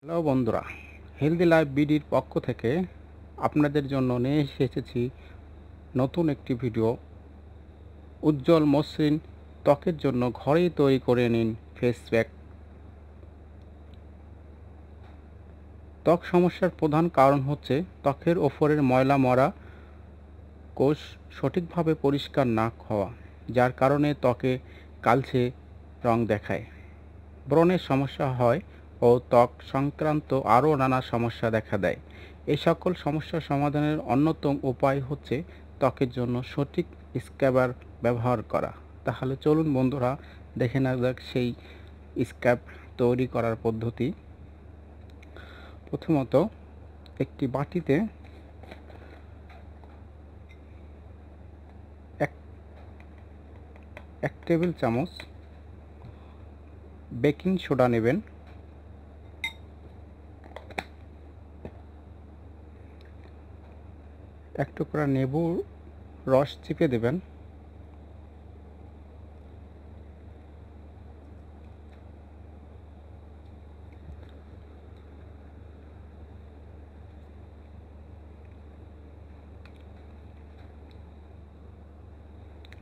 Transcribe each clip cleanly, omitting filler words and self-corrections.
Hello বন্ধুরা, healthy life বিডির পক্ষ থেকে আপনাদের জন্য নিয়ে এসেছি নতুন একটি ভিডিও। উজ্জ্বল মসৃণ ত্বকের জন্য ঘরেই তৈরি করে নিন ফেস প্যাক। ত্বক সমস্যার প্রধান কারণ হচ্ছে ত্বকের ওপরের ময়লা মরা কোষ সঠিকভাবে পরিষ্কার না হওয়া, যার কারণে ত্বকে কালচে রং দেখায়, ব্রণের সমস্যা হয় ও ত্বক সংক্রান্ত আরও নানা সমস্যা দেখা দেয়। এই সকল সমস্যার সমাধানের অন্যতম উপায় হচ্ছে ত্বকের জন্য সঠিক স্ক্রাবার ব্যবহার করা। তাহলে চলুন বন্ধুরা, দেখে নেওয়া যাক সেই স্ক্রাব তৈরি করার পদ্ধতি। প্রথমত একটি বাটিতে এক টেবিল চামচ বেকিং সোডা নেবেন, এক টুকরা লেবুর রস চিপে দেবেন,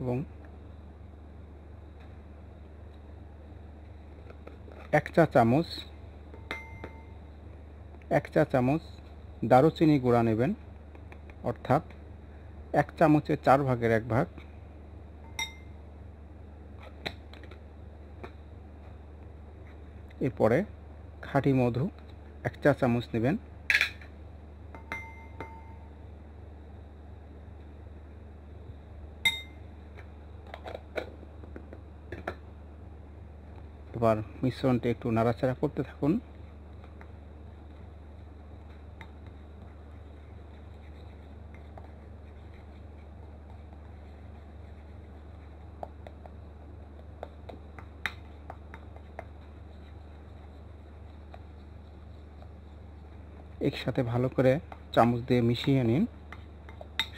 এবং এক চা চামচ দারুচিনি গুঁড়া নেবেন, অর্থাৎ 1 চামচের 4 ভাগের 1 ভাগ। এরপরে খাঁটি মধু 1 চা চামচ নেবেন, এবার মিশ্রণটি একটু নাড়াচাড়া করতে থাকুন। একসাথে ভালো করে চামচ দিয়ে মিশিয়ে নিন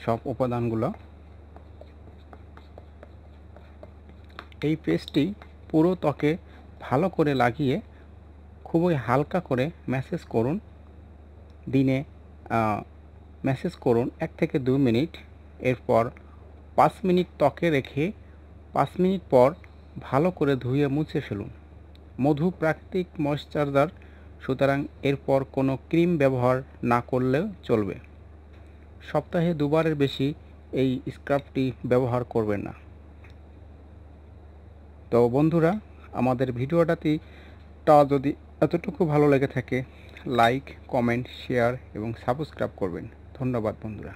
সব উপাদানগুলো। এই পেস্টটি পুরো ত্বকে ভালো করে লাগিয়ে খুবই হালকা করে ম্যাসেজ করুন। দিনে ম্যাসেজ করুন 1 থেকে 2 মিনিট। এরপর 5 মিনিট ত্বকে রেখে 5 মিনিট পর ভালো করে ধুয়ে মুছে ফেলুন। মধু প্রাকৃতিক ময়েশ্চারাইজার, সুতরাং এরপর কোনো ক্রিম ব্যবহার না করলেও চলবে। সপ্তাহে 2 বারের বেশি এই স্ক্রাবটি ব্যবহার করবেন না। তো বন্ধুরা, আমাদের ভিডিওটাতে যদি এতটুকু ভালো লেগে থাকে, লাইক, কমেন্ট, শেয়ার এবং সাবস্ক্রাইব করবেন। ধন্যবাদ বন্ধুরা।